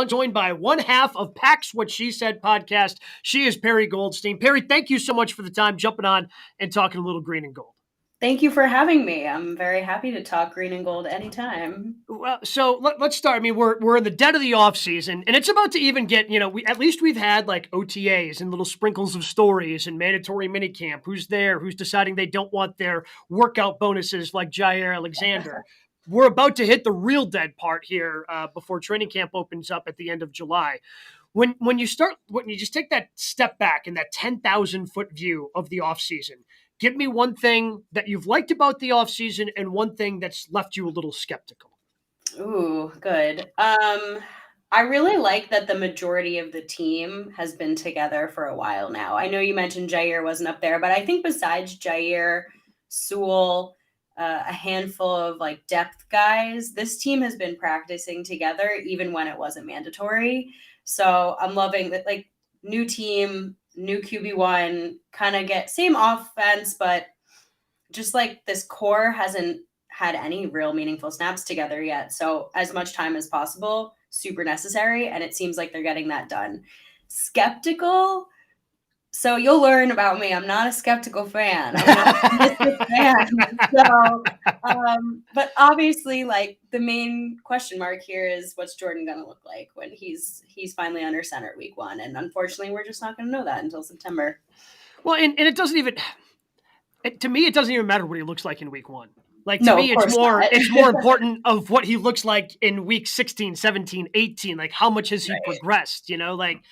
Joined by one half of Pack's What She Said podcast. She is Perri Goldstein. Perri, thank you so much for the time jumping on and talking a little green and gold. Thank you for having me. I'm very happy to talk green and gold anytime. Well, so let's start. I mean, we're in the dead of the off season, and it's about to even get. At least we've had like OTAs and little sprinkles of stories and mandatory minicamp. Who's there? Who's deciding they don't want their workout bonuses like Jair Alexander? We're about to hit the real dead part here before training camp opens up at the end of July. When you just take that step back in that 10,000-foot view of the offseason, give me one thing that you've liked about the offseason and one thing that's left you a little skeptical. Ooh, good. I really like that the majority of the team has been together for a while now. I know you mentioned Jair wasn't up there, but I think besides Jair, Sewell, a handful of like depth guys, this team has been practicing together even when it wasn't mandatory. So I'm loving that, like, new team, new QB1, kind of get same offense, but just like this core hasn't had any real meaningful snaps together yet. So as much time as possible, super necessary. And it seems like they're getting that done. Skeptical. So you'll learn about me. I'm not a skeptical fan. I'm not a optimistic fan. So, but obviously, like, the main question mark here is what's Jordan going to look like when he's finally under center week 1. And unfortunately, we're just not going to know that until September. Well, and it doesn't even, to me, it doesn't even matter what he looks like in week 1. Like, to me, it's more important of what he looks like in week 16, 17, 18. Like, how much has he progressed? Like,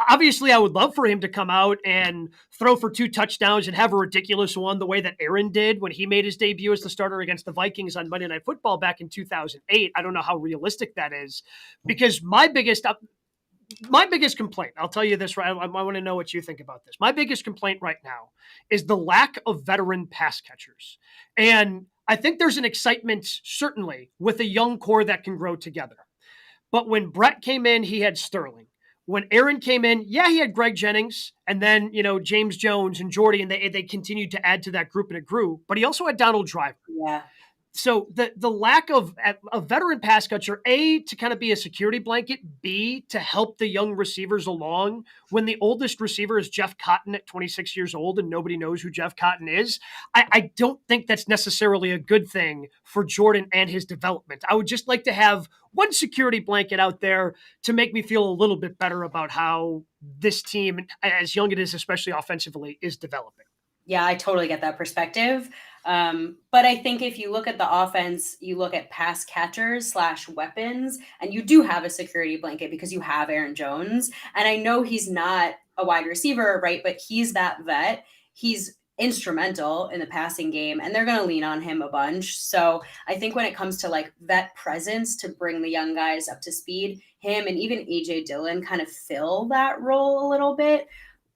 obviously, I would love for him to come out and throw for 2 touchdowns and have a ridiculous one the way that Aaron did when he made his debut as the starter against the Vikings on Monday Night Football back in 2008. I don't know how realistic that is, because my biggest complaint, I'll tell you this, right? I want to know what you think about this. My biggest complaint right now is the lack of veteran pass catchers. And I think there's an excitement, certainly, with a young core that can grow together. But when Brett came in, he had Sterling. When Aaron came in, he had Greg Jennings, and then, James Jones and Jordy, and they continued to add to that group, and it grew. But he also had Donald Driver. Yeah. So the lack of a veteran pass catcher, A, to kind of be a security blanket, B, to help the young receivers along. When the oldest receiver is Jeff Cotton at 26 years old and nobody knows who Jeff Cotton is, I don't think that's necessarily a good thing for Jordan and his development. I would just like to have one security blanket out there to make me feel a little bit better about how this team, as young it is, especially offensively, is developing. Yeah, I totally get that perspective. But I think if you look at the offense, you look at pass catchers / weapons, and you do have a security blanket because you have Aaron Jones. And I know he's not a wide receiver, right? But he's that vet. He's instrumental in the passing game, and they're going to lean on him a bunch. So I think when it comes to like vet presence to bring the young guys up to speed, him and even AJ Dillon kind of fill that role a little bit.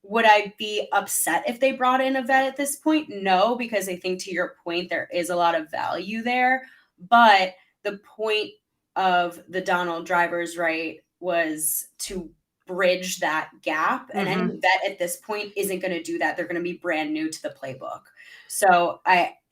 Would I be upset if they brought in a vet at this point? No, because I think, to your point, there is a lot of value there. But the point of the Donald Drivers, right, was to bridge that gap. And any vet at this point isn't going to do that. They're going to be brand new to the playbook. So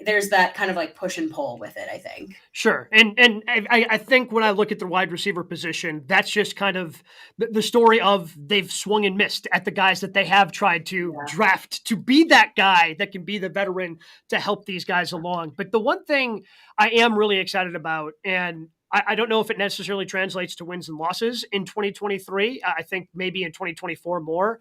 there's that kind of like push and pull with it, I think. Sure. And I think when I look at the wide receiver position, that's just kind of the story of they've swung and missed at the guys that they have tried to draft to be that guy that can be the veteran to help these guys along. But the one thing I am really excited about, and I don't know if it necessarily translates to wins and losses in 2023. I think maybe in 2024 more.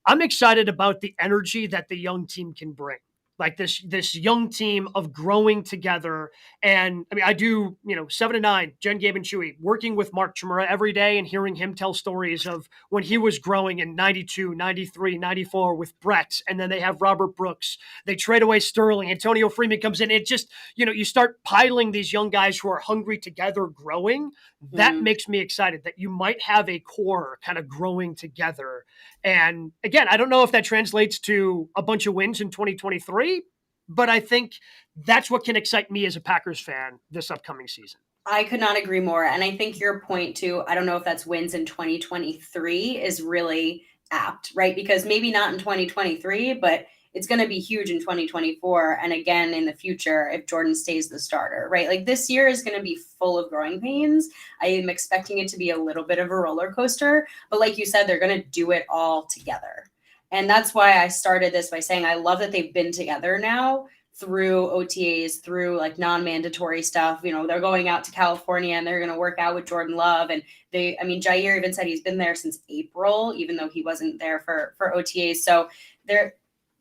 I'm excited about the energy that the young team can bring. Like this young team of growing together. And I mean, I do, 7 to 9, Jen, Gabe, and Chewy, working with Mark Chmura every day and hearing him tell stories of when he was growing in 92, 93, 94 with Brett. And then they have Robert Brooks. They trade away Sterling. Antonio Freeman comes in. It just, you start piling these young guys who are hungry together growing. That makes me excited that you might have a core kind of growing together. And again, I don't know if that translates to a bunch of wins in 2023, but I think that's what can excite me as a Packers fan this upcoming season. I could not agree more. And I think your point too, I don't know if that's wins in 2023 is really apt, right? Because maybe not in 2023, but it's going to be huge in 2024. And again, in the future, if Jordan stays the starter, right? Like this year is going to be full of growing pains. I am expecting it to be a little bit of a roller coaster, but like you said, they're going to do it all together. And that's why I started this by saying, I love that they've been together now through OTAs, through like non-mandatory stuff. You know, they're going out to California and they're going to work out with Jordan Love. And Jair even said he's been there since April, even though he wasn't there for OTAs. So they're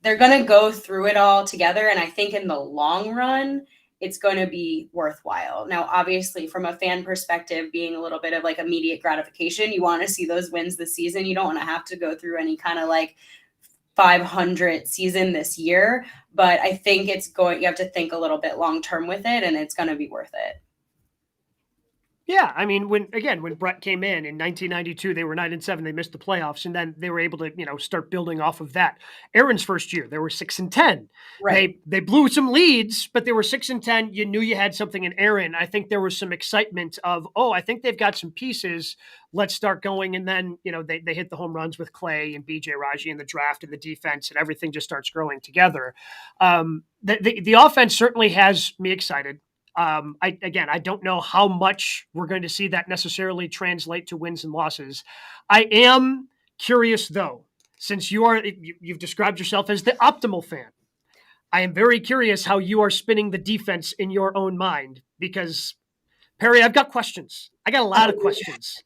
going to go through it all together. And I think in the long run, it's going to be worthwhile. Now, obviously, from a fan perspective, being a little bit of like immediate gratification, you want to see those wins this season. You don't want to have to go through any kind of like 500 season this year, but I think you have to think a little bit long-term with it, and it's going to be worth it. Yeah, I mean, when Brett came in 1992, they were 9-7. They missed the playoffs, and then they were able to, start building off of that. Aaron's first year, they were 6-10. Right. They blew some leads, but they were 6-10. You knew you had something in Aaron. I think there was some excitement of, I think they've got some pieces. Let's start going. And then, they hit the home runs with Clay and BJ Raji in the draft and the defense, and everything just starts growing together. The offense certainly has me excited. I don't know how much we're going to see that necessarily translate to wins and losses. I am curious, though, since you've described yourself as the optimal fan. I am very curious how you are spinning the defense in your own mind, because Perri, I've got questions. I got a lot of questions.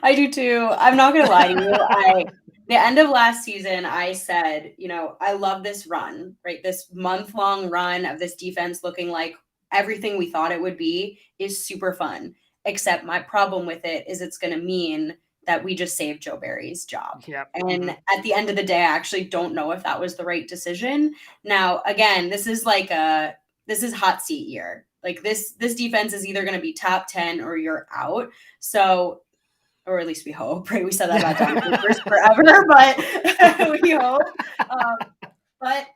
I do too. I'm not going to lie to you. The end of last season, I said, I love this run, right? This month-long run of this defense looking like everything we thought it would be is super fun. Except my problem with it is it's going to mean that we just saved Joe Barry's job. Yep. And at the end of the day, I actually don't know if that was the right decision. Now, again, this is hot seat year. Like this defense is either going to be top 10 or you're out. So, or at least we hope, right? We said that about Don Cooper's forever, but we hope. But,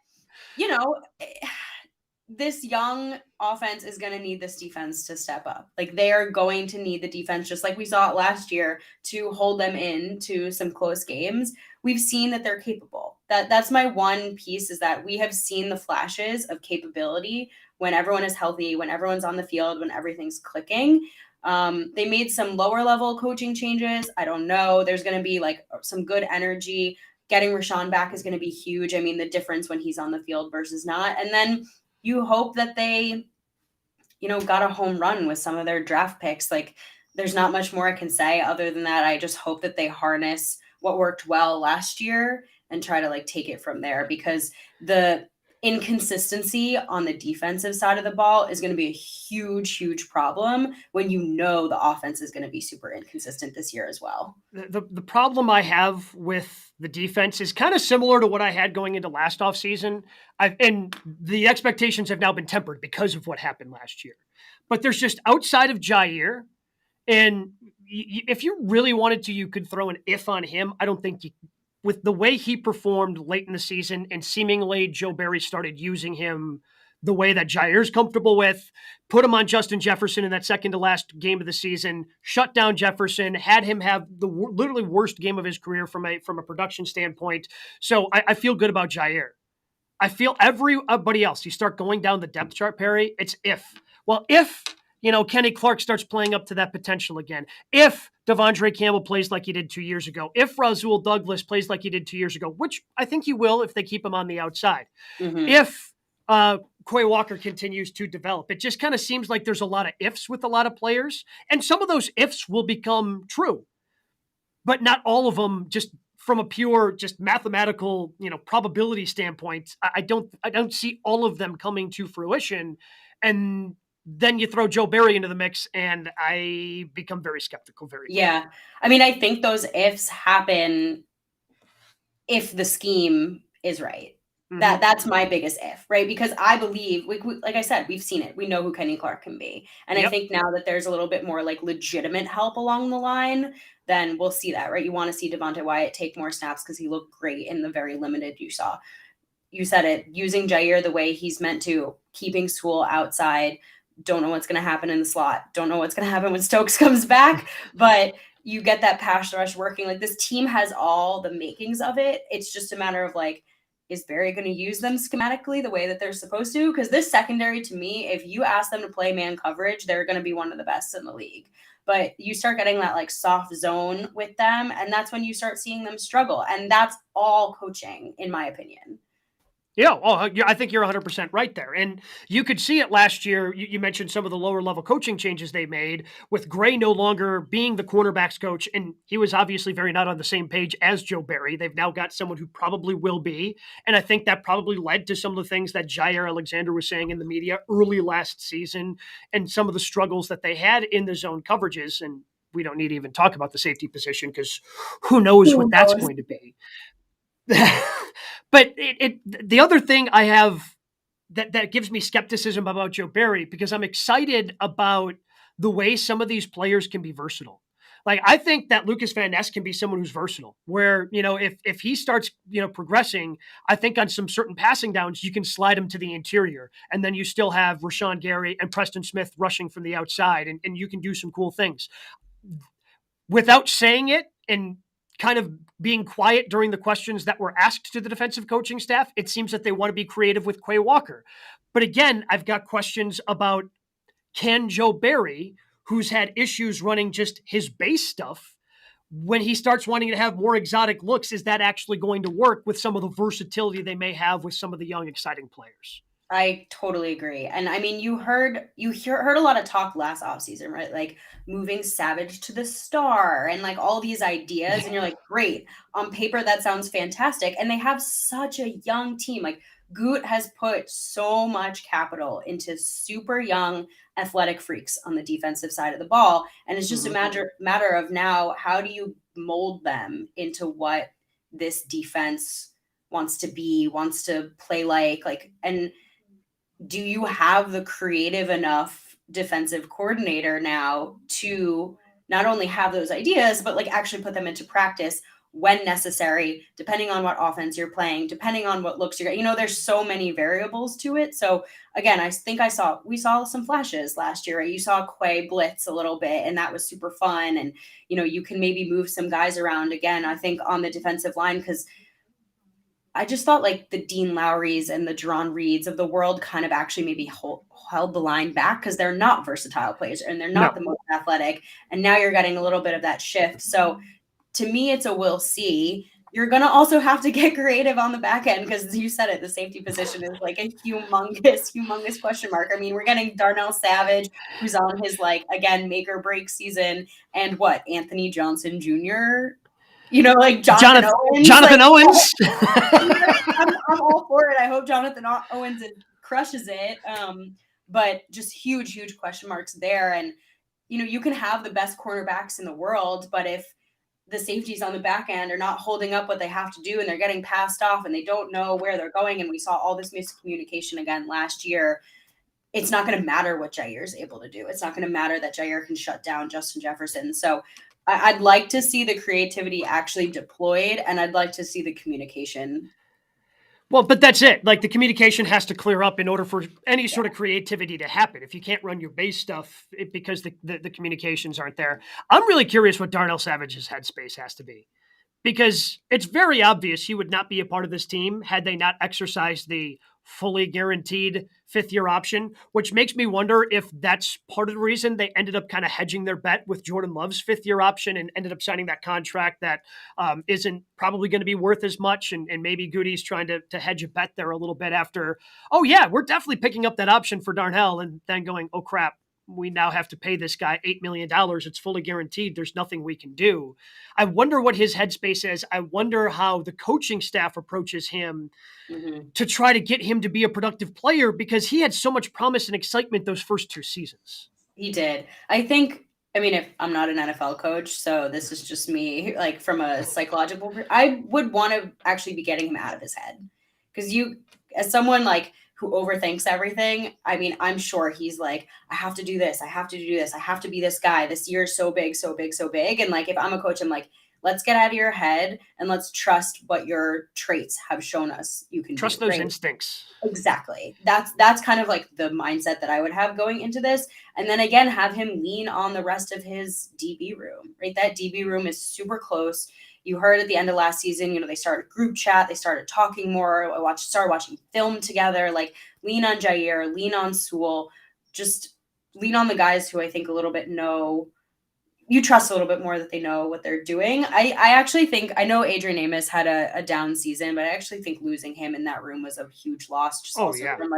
this young offense is going to need this defense to step up. Like they are going to need the defense, just like we saw it last year, to hold them into some close games. We've seen that they're capable. That's my one piece, is that we have seen the flashes of capability when everyone is healthy, when everyone's on the field, when everything's clicking. They made some lower level coaching changes. I don't know. There's going to be like some good energy. Getting Rashawn back is going to be huge. I mean, the difference when he's on the field versus not. And then you hope that they, got a home run with some of their draft picks. Like there's not much more I can say other than that. I just hope that they harness what worked well last year and try to like take it from there, because the inconsistency on the defensive side of the ball is going to be a huge, huge problem when the offense is going to be super inconsistent this year as well. The problem I have with the defense is kind of similar to what I had going into last offseason. And the expectations have now been tempered because of what happened last year. But there's just, outside of Jair, and if you really wanted to, you could throw an if on him. I don't think with the way he performed late in the season, and seemingly Joe Barry started using him the way that Jair's comfortable with, put him on Justin Jefferson in that second to last game of the season, shut down Jefferson, had him have the literally worst game of his career from a production standpoint. So I feel good about Jair. I feel everybody else, you start going down the depth chart, Perri, it's if. Well, if Kenny Clark starts playing up to that potential again, if Devondre Campbell plays like he did 2 years ago, if Rasul Douglas plays like he did 2 years ago, which I think he will if they keep him on the outside, if Quay Walker continues to develop, it just kind of seems like there's a lot of ifs with a lot of players, and some of those ifs will become true, but not all of them. Just from a pure, just mathematical, probability standpoint, I don't see all of them coming to fruition. And then you throw Joe Barry into the mix, and I become very skeptical. Yeah. I mean, I think those ifs happen if the scheme is right. That's my biggest if, right? Because I believe, like I said, we've seen it. We know who Kenny Clark can be. And I think now that there's a little bit more like legitimate help along the line, then we'll see that, right? You want to see Devonte Wyatt take more snaps because he looked great in the very limited you saw. You said it, using Jair the way he's meant to, keeping Sewell outside. Don't know what's going to happen in the slot. Don't know what's going to happen when Stokes comes back, but you get that pass rush working. Like this team has all the makings of it. It's just a matter of like, is Barry going to use them schematically the way that they're supposed to? Because this secondary, to me, if you ask them to play man coverage, they're going to be one of the best in the league. But you start getting that like soft zone with them, and that's when you start seeing them struggle. And that's all coaching, in my opinion. Yeah, I think you're 100% right there. And you could see it last year. You mentioned some of the lower level coaching changes they made with Gray no longer being the cornerbacks coach. And he was obviously very not on the same page as Joe Barry. They've now got someone who probably will be. And I think that probably led to some of the things that Jair Alexander was saying in the media early last season and some of the struggles that they had in the zone coverages. And we don't need to even talk about the safety position because who knows what that's going to be. But the other thing I have that gives me skepticism about Joe Barry, because I'm excited about the way some of these players can be versatile. Like I think that Lucas Van Ness can be someone who's versatile, where, if he starts, progressing, I think on some certain passing downs, you can slide him to the interior. And then you still have Rashawn Gary and Preston Smith rushing from the outside, and you can do some cool things. Without saying it and kind of being quiet during the questions that were asked to the defensive coaching staff, it seems that they want to be creative with Quay Walker. But again, I've got questions about, can Joe Barry, who's had issues running just his base stuff, when he starts wanting to have more exotic looks, is that actually going to work with some of the versatility they may have with some of the young, exciting players? I totally agree. And I mean, you heard a lot of talk last offseason, right? Like moving Savage to the star and like all these ideas. And you're like, great. On paper, that sounds fantastic. And they have such a young team. Like Goot has put so much capital into super young athletic freaks on the defensive side of the ball. And it's just a matter of now, how do you mold them into what this defense wants to be, wants to play like, and do you have the creative enough defensive coordinator now to not only have those ideas, but like actually put them into practice when necessary, depending on what offense you're playing, depending on what looks you're, there's so many variables to it. So again, I think we saw some flashes last year, right? You saw Quay blitz a little bit and that was super fun. And, you can maybe move some guys around again, I think on the defensive line, because I just thought like the Dean Lowrys and the Jerron Reeds of the world kind of actually maybe held the line back because they're not versatile players and they're not the most athletic. And now you're getting a little bit of that shift. So to me, it's a we'll see. You're going to also have to get creative on the back end because you said it, the safety position is like a humongous question mark. I mean, we're getting Darnell Savage, who's on his again, make or break season, and Anthony Johnson Jr., like Jonathan Owens. Jonathan Owens. I'm all for it. I hope Jonathan Owens crushes it. But just huge question marks there. And, you can have the best cornerbacks in the world, but if the safeties on the back end are not holding up what they have to do and they're getting passed off and they don't know where they're going, and we saw all this miscommunication again last year, it's not going to matter what Jair is able to do. It's not going to matter that Jair can shut down Justin Jefferson. So I'd like to see the creativity actually deployed, and I'd like to see the communication. Well, but that's it. Like the communication has to clear up in order for any sort of creativity to happen. If you can't run your base stuff because the communications aren't there. I'm really curious what Darnell Savage's headspace has to be, because it's very obvious he would not be a part of this team had they not exercised the fully guaranteed fifth-year option, which makes me wonder if that's part of the reason they ended up kind of hedging their bet with Jordan Love's fifth-year option and ended up signing that contract that isn't probably going to be worth as much. And maybe Goody's trying to hedge a bet there a little bit after, oh yeah, we're definitely picking up that option for Darnell, and then going, oh crap, we now have to pay this guy $8 million. It's fully guaranteed. There's nothing we can do. I wonder what his headspace is. I wonder how the coaching staff approaches him to try to get him to be a productive player, because he had so much promise and excitement those first two seasons. He did. If I'm not an NFL coach, so this is just me, like from a psychological, I would want to actually be getting him out of his head. Because as someone who overthinks everything, I'm sure he's like, I have to do this. I have to do this. I have to be this guy. This year is so big, so big, so big. And if I'm a coach, I'm like, let's get out of your head and let's trust what your traits have shown us you can do, Trust those right? instincts. Exactly. That's kind of like the mindset that I would have going into this. And then again, have him lean on the rest of his DB room, right? That DB room is super close. You heard at the end of last season, they started group chat, they started talking more, started watching film together, like lean on Jair, lean on Sewell, just lean on the guys who I think a little bit know you trust a little bit more that they know what they're doing. I actually think, I know Adrian Amos had a down season, but I actually think losing him in that room was a huge loss, just also from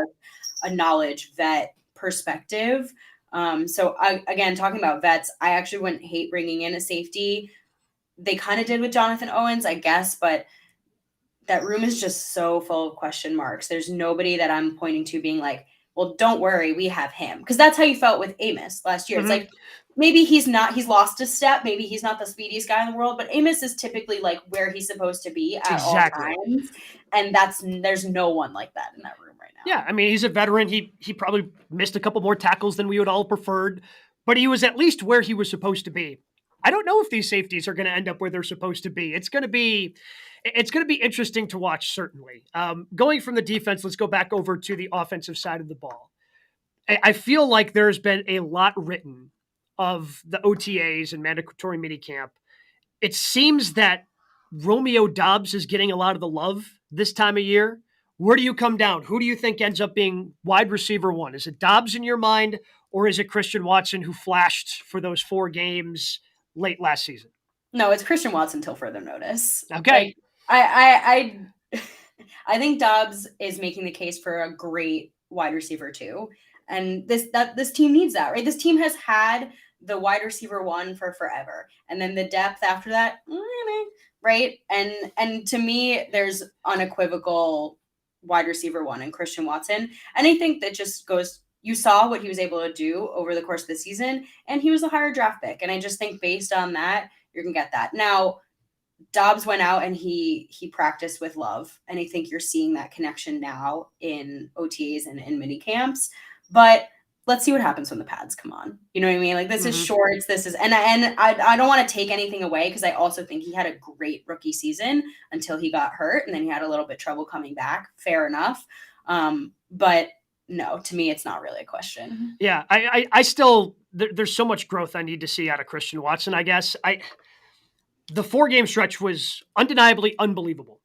a knowledge vet perspective. So again, talking about vets, I actually wouldn't hate bringing in a safety. They kind of did with Jonathan Owens, I guess, but that room is just so full of question marks. There's nobody that I'm pointing to being like, well, don't worry, we have him. Because that's how you felt with Amos last year. It's like, maybe he's lost a step. Maybe he's not the speediest guy in the world, but Amos is typically like where he's supposed to be at all times. And there's no one like that in that room right now. Yeah, I mean, he's a veteran. He probably missed a couple more tackles than we would all preferred, but he was at least where he was supposed to be. I don't know if these safeties are going to end up where they're supposed to be. It's going to be interesting to watch, certainly. Going from the defense, let's go back over to the offensive side of the ball. I feel like there's been a lot written of the OTAs and mandatory minicamp. It seems that Romeo Doubs is getting a lot of the love this time of year. Where do you come down? Who do you think ends up being wide receiver one? Is it Doubs in your mind, or is it Christian Watson, who flashed for those 4 games late last season? No, it's Christian Watson until further notice. Okay. I think Doubs is making the case for a great wide receiver too. And this team needs that, right? This team has had the wide receiver one for forever. And then the depth after that, right? And to me, there's unequivocal wide receiver one in Christian Watson. And I think that just goes, you saw what he was able to do over the course of the season, and he was a higher draft pick. And I just think based on that, you're going to get that. Now, Doubs went out and he practiced with Love. And I think you're seeing that connection now in OTAs and in mini camps. But let's see what happens when the pads come on. You know what I mean? Like, this is shorts. This is, and I don't want to take anything away, because I also think he had a great rookie season until he got hurt, and then he had a little bit trouble coming back. Fair enough. But no, to me, it's not really a question. Yeah, I still, there's so much growth I need to see out of Christian Watson, I guess. The 4-game stretch was undeniably unbelievable.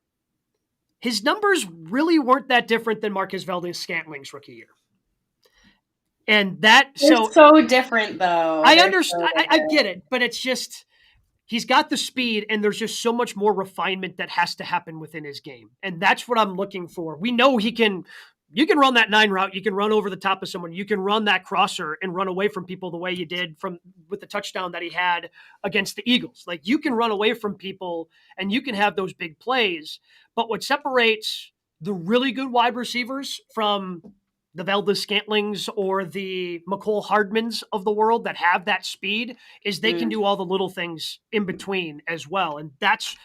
His numbers really weren't that different than Marquez Valdes-Scantling's rookie year. And they're so different, though. I understand. I get it, but it's just, he's got the speed, and there's just so much more refinement that has to happen within his game. And that's what I'm looking for. We know you can run that 9 route. You can run over the top of someone. You can run that crosser and run away from people the way you did with the touchdown that he had against the Eagles. Like, you can run away from people and you can have those big plays. But what separates the really good wide receivers from the Valdes-Scantlings or the McCole Hardmans of the world that have that speed is they can do all the little things in between as well. And that's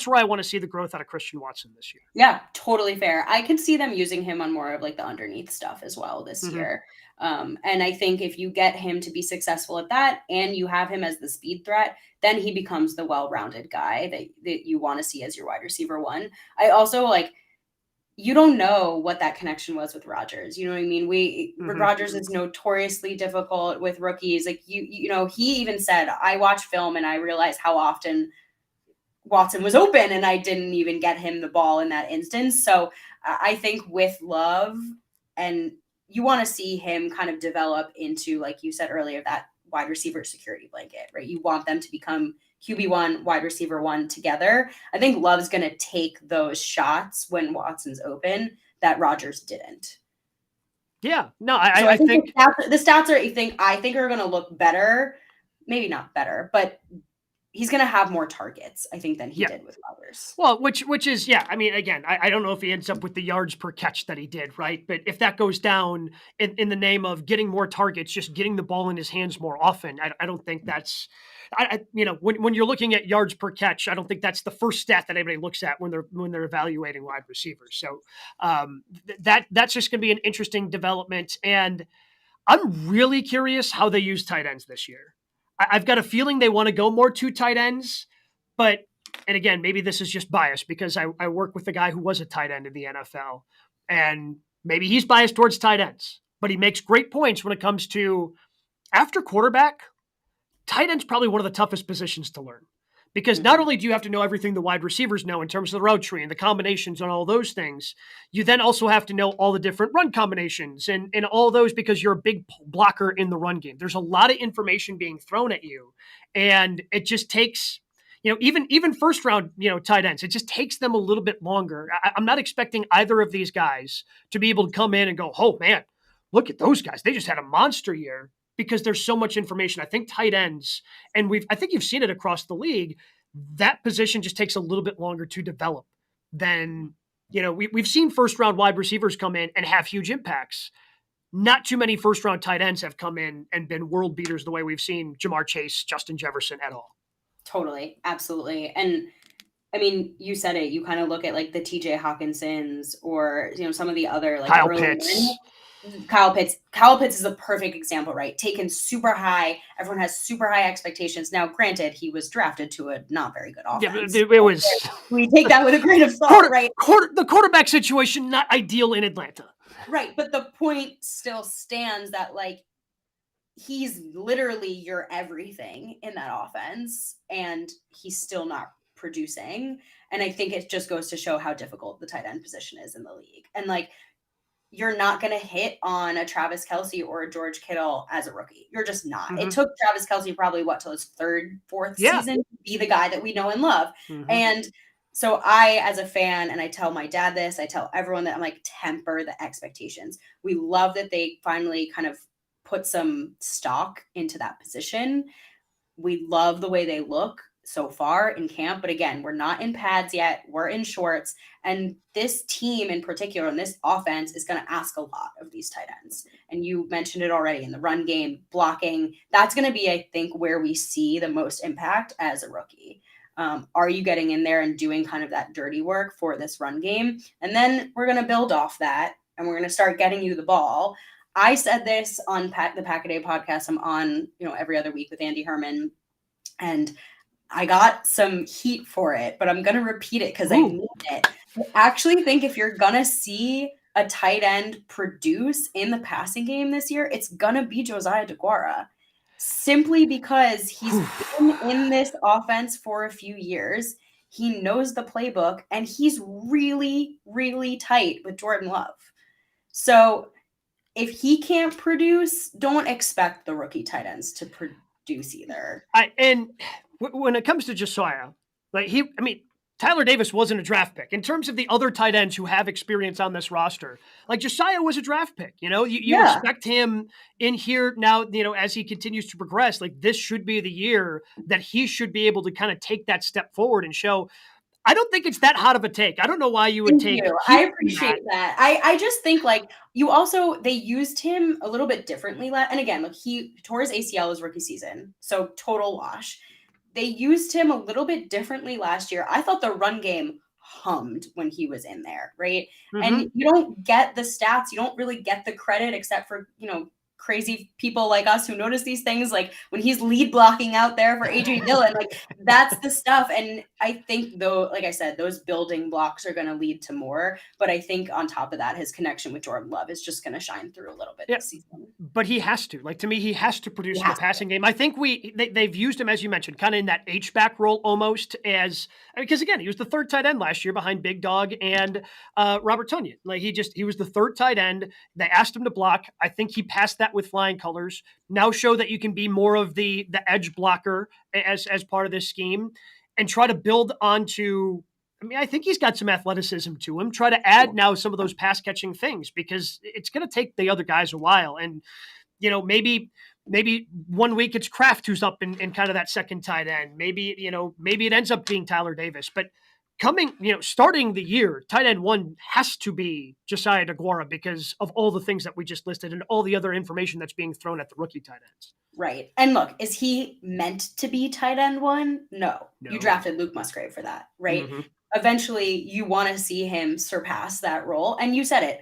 where I want to see the growth out of Christian Watson this year. Yeah, totally fair. I can see them using him on more of like the underneath stuff as well this year. And I think if you get him to be successful at that, and you have him as the speed threat, then he becomes the well-rounded guy that you want to see as your wide receiver one. I also you don't know what that connection was with Rodgers. You know what I mean? Rodgers is notoriously difficult with rookies. Like, you know, he even said, I watch film and I realize how often Watson was open and I didn't even get him the ball in that instance. So I think with Love, and you want to see him kind of develop into, like you said earlier, that wide receiver security blanket, right? You want them to become QB1, wide receiver one together. I think Love's going to take those shots when Watson's open that Rodgers didn't. Yeah, no, I think the stats I think are going to look better. Maybe not better, but he's going to have more targets, I think, than he did with Rodgers. Well, which is, yeah, I mean, again, I don't know if he ends up with the yards per catch that he did, right? But if that goes down in the name of getting more targets, just getting the ball in his hands more often, I don't think that's, when you're looking at yards per catch, I don't think that's the first stat that anybody looks at when they're evaluating wide receivers. So that's just going to be an interesting development. And I'm really curious how they use tight ends this year. I've got a feeling they want to go more 2 tight ends, But, and again, maybe this is just bias because I work with a guy who was a tight end in the NFL, and maybe he's biased towards tight ends, but he makes great points when it comes to after quarterback, tight end's probably one of the toughest positions to learn because not only do you have to know everything the wide receivers know in terms of the route tree and the combinations and all those things, you then also have to know all the different run combinations and all those because you're a big blocker in the run game. There's a lot of information being thrown at you, and it just takes, even first round, tight ends, it just takes them a little bit longer. I'm not expecting either of these guys to be able to come in and go, oh man, look at those guys. They just had a monster year because there's so much information. I think tight ends, and I think you've seen it across the league, that position just takes a little bit longer to develop than, we've seen first round wide receivers come in and have huge impacts. Not too many first round tight ends have come in and been world beaters the way we've seen Jamar Chase, Justin Jefferson at all. Totally. Absolutely. And I mean, you said it, you kind of look at like the TJ Hawkinsons or, some of the other like Kyle early Pitts. Kyle Pitts is a perfect example, right? Taken super high. Everyone has super high expectations. Now, granted, he was drafted to a not very good offense. Yeah, it was. We take that with a grain of salt, right? The quarterback situation, not ideal in Atlanta. Right. But the point still stands that like he's literally your everything in that offense, and he's still not producing. And I think it just goes to show how difficult the tight end position is in the league. And like, you're not going to hit on a Travis Kelce or a George Kittle as a rookie. You're just not. Mm-hmm. It took Travis Kelce probably till his third, fourth season to be the guy that we know and love. Mm-hmm. And so I, as a fan, and I tell my dad this, I tell everyone that I'm like, temper the expectations. We love that they finally kind of put some stock into that position. We love the way they look so far in camp, but again, we're not in pads yet. We're in shorts, and this team in particular and this offense is going to ask a lot of these tight ends. And you mentioned it already in the run game, blocking. That's going to be, I think, where we see the most impact as a rookie. Are you getting in there and doing kind of that dirty work for this run game? And then we're going to build off that, and we're going to start getting you the ball. I said this on the Pack-A-Day podcast. I'm on, every other week with Andy Herman, and I got some heat for it, but I'm going to repeat it because I need it. I actually think if you're going to see a tight end produce in the passing game this year, it's going to be Josiah DeGuara, simply because he's been in this offense for a few years. He knows the playbook, and he's really, really tight with Jordan Love. So if he can't produce, don't expect the rookie tight ends to produce either. When it comes to Josiah, Tyler Davis wasn't a draft pick. In terms of the other tight ends who have experience on this roster, like Josiah was a draft pick. You expect him in here now, as he continues to progress, like this should be the year that he should be able to kind of take that step forward and show. I don't think it's that hot of a take. I don't know why you would take it. I appreciate that. I just think like they used him a little bit differently. And again, like he tore his ACL his rookie season. So total wash. They used him a little bit differently last year. I thought the run game hummed when he was in there, right? Mm-hmm. And you don't get the stats. You don't really get the credit except for, crazy people like us who notice these things, like when he's lead blocking out there for AJ Dillon, like that's the stuff. And I think though, like I said, those building blocks are going to lead to more, but I think on top of that, his connection with Jordan Love is just going to shine through a little bit this season. But he has to, to me, he has to produce in the passing game. I think they've used him, as you mentioned, kind of in that H-back role almost because again, he was the third tight end last year behind Big Dog and Robert Tonyan. Like he was the third tight end. They asked him to block. I think he passed that with flying colors. Now show that you can be more of the edge blocker as part of this scheme and try to build onto. I think he's got some athleticism to him. Try to add now some of those pass catching things because it's going to take the other guys a while. And, maybe 1 week it's Kraft who's up in kind of that second tight end. Maybe it ends up being Tyler Davis, but starting the year, tight end one has to be Josiah DeGuara because of all the things that we just listed and all the other information that's being thrown at the rookie tight ends. Right. And look, is he meant to be tight end one? No. You drafted Luke Musgrave for that, right? Mm-hmm. Eventually, you want to see him surpass that role. And you said it.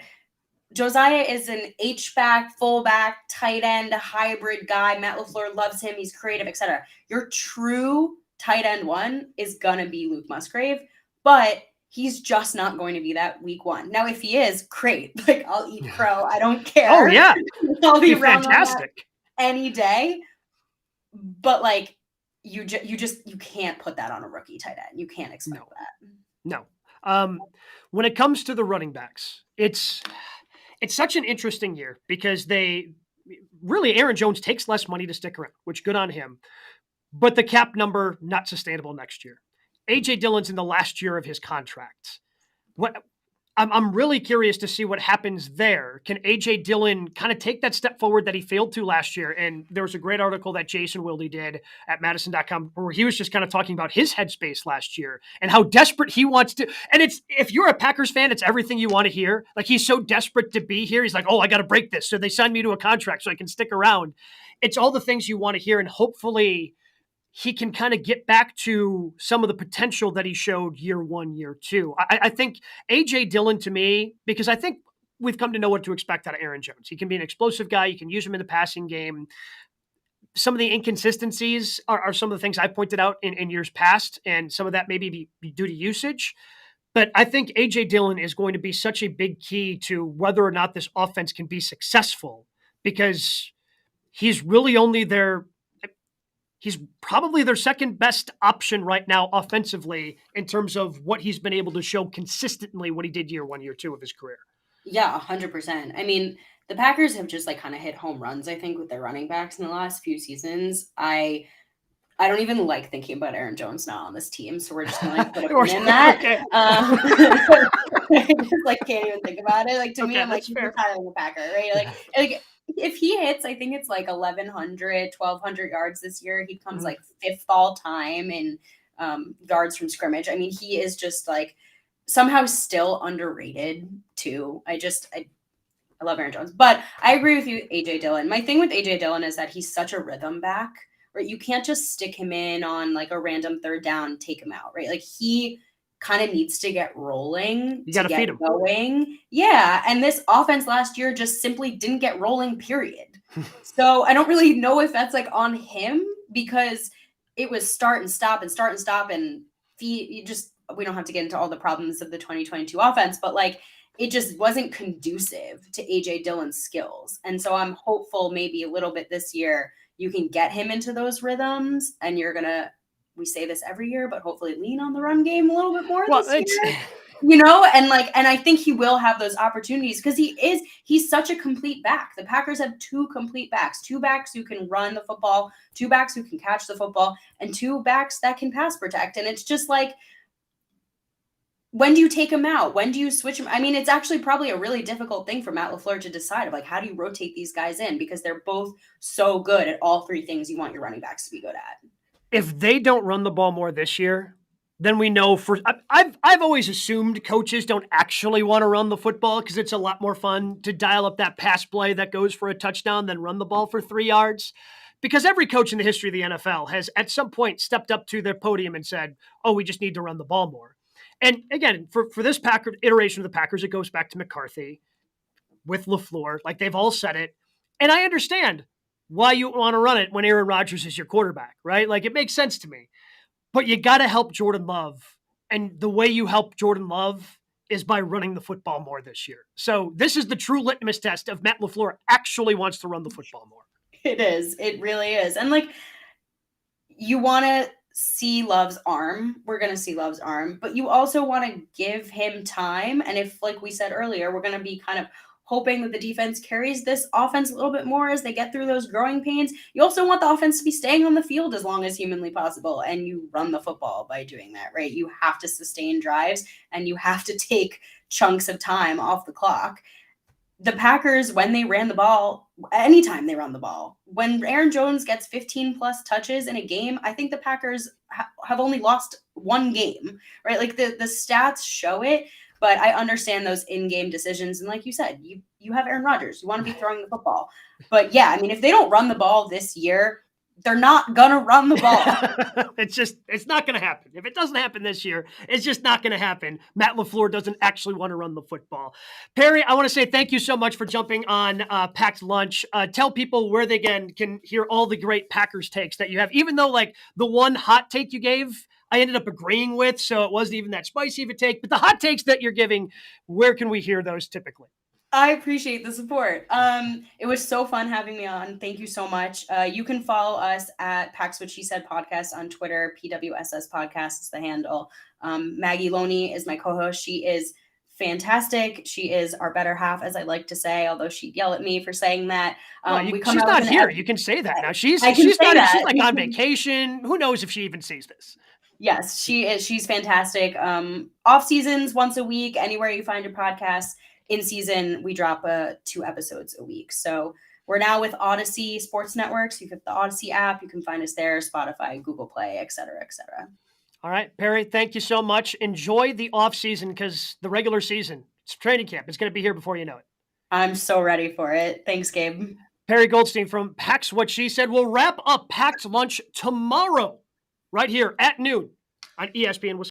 Josiah is an H-back, fullback, tight end, hybrid guy. Matt LaFleur loves him. He's creative, etc. Your true tight end one is going to be Luke Musgrave, but he's just not going to be that week one. Now, if he is, great. Like, I'll eat crow. I don't care. Oh, yeah. I'll be fantastic any day. But like, you can't put that on a rookie tight end. You can't expect that. No. When it comes to the running backs, it's such an interesting year because Aaron Jones takes less money to stick around, which good on him. But the cap number, not sustainable next year. A.J. Dillon's in the last year of his contract. I'm really curious to see what happens there. Can A.J. Dillon kind of take that step forward that he failed to last year? And there was a great article that Jason Wilde did at Madison.com where he was just kind of talking about his headspace last year and how desperate he wants to. And if you're a Packers fan, it's everything you want to hear. Like, he's so desperate to be here. He's like, oh, I got to break this. So they signed me to a contract so I can stick around. It's all the things you want to hear. And hopefully he can kind of get back to some of the potential that he showed year one, year two. I think A.J. Dillon, to me, because I think we've come to know what to expect out of Aaron Jones. He can be an explosive guy. You can use him in the passing game. Some of the inconsistencies are some of the things I pointed out in years past, and some of that maybe be due to usage. But I think A.J. Dillon is going to be such a big key to whether or not this offense can be successful, because he's really only he's probably their second best option right now offensively in terms of what he's been able to show consistently what he did year one, year two of his career. Yeah, 100%. I mean, the Packers have just like kind of hit home runs, I think, with their running backs in the last few seasons. I don't even like thinking about Aaron Jones now on this team, so we're just going to put a pin in that. Okay. I just like can't even think about it. Like, to me, I'm like, he's retiring a Packer, right? Like if he hits, I think it's like 1,200 yards this year. He comes like fifth all time in yards from scrimmage. I mean, he is just like somehow still underrated too. I love Aaron Jones, but I agree with you, A.J. Dillon. My thing with A.J. Dillon is that he's such a rhythm back, right? You can't just stick him in on like a random third down, take him out, right? Like, he kind of needs to get rolling to get feed him. Going. Yeah. And this offense last year just simply didn't get rolling, period. So I don't really know if that's like on him, because it was start and stop and start and stop and we don't have to get into all the problems of the 2022 offense, but like, it just wasn't conducive to A.J. Dillon's skills. And so I'm hopeful maybe a little bit this year you can get him into those rhythms, and you're going to, we say this every year, but hopefully lean on the run game a little bit more this year, and I think he will have those opportunities because he's such a complete back. The Packers have two complete backs, two backs who can run the football, two backs who can catch the football, and two backs that can pass protect. And it's just like, when do you take him out? When do you switch him? I mean, it's actually probably a really difficult thing for Matt LaFleur to decide of like, how do you rotate these guys in? Because they're both so good at all three things you want your running backs to be good at. If they don't run the ball more this year, then we know I've always assumed coaches don't actually want to run the football because it's a lot more fun to dial up that pass play that goes for a touchdown than run the ball for 3 yards. Because every coach in the history of the NFL has at some point stepped up to their podium and said, oh, we just need to run the ball more. And again, for this Packer iteration of the Packers, it goes back to McCarthy with LaFleur. Like, they've all said it. And I understand why you want to run it when Aaron Rodgers is your quarterback, right? Like, it makes sense to me. But you got to help Jordan Love. And the way you help Jordan Love is by running the football more this year. So this is the true litmus test of Matt LaFleur actually wants to run the football more. It is. It really is. And like, you want to see Love's arm. We're going to see Love's arm, but you also want to give him time. And if, like we said earlier, we're going to be kind of hoping that the defense carries this offense a little bit more as they get through those growing pains, you also want the offense to be staying on the field as long as humanly possible. And you run the football by doing that, right? You have to sustain drives and you have to take chunks of time off the clock. The Packers, when they ran the ball, anytime they run the ball, when Aaron Jones gets 15 plus touches in a game, I think the Packers have only lost one game, right? Like the stats show it, but I understand those in-game decisions. And like you said, you have Aaron Rodgers, you want to be throwing the football. But yeah, I mean, if they don't run the ball this year, they're not gonna run the ball. It's not going to happen. If it doesn't happen this year, it's just not going to happen. Matt LaFleur doesn't actually want to run the football. Perri, I want to say thank you so much for jumping on Packed Lunch. Tell people where they can hear all the great Packers takes that you have, even though like the one hot take you gave, I ended up agreeing with, so it wasn't even that spicy of a take. But the hot takes that you're giving, where can we hear those typically? I appreciate the support. It was so fun having me on. Thank you so much. You can follow us at Pax What She Said podcast on Twitter. PWSS podcast is the handle. Maggie Loney is my co-host. She is fantastic. She is our better half, as I like to say, although she'd yell at me for saying that. She's not here. You can say that now. She's not. She's like on vacation. Who knows if she even sees this? Yes, she is. She's fantastic. Off seasons, once a week, anywhere you find your podcast. In season, we drop 2 episodes a week. So we're now with Odyssey Sports Networks. You get the Odyssey app. You can find us there, Spotify, Google Play, et cetera, et cetera. All right, Perri, thank you so much. Enjoy the off season because the regular season, it's training camp. It's going to be here before you know it. I'm so ready for it. Thanks, Gabe. Perri Goldstein from Pack's What She Said. We'll wrap up Packed Lunch tomorrow right here at noon on ESPN Wisconsin.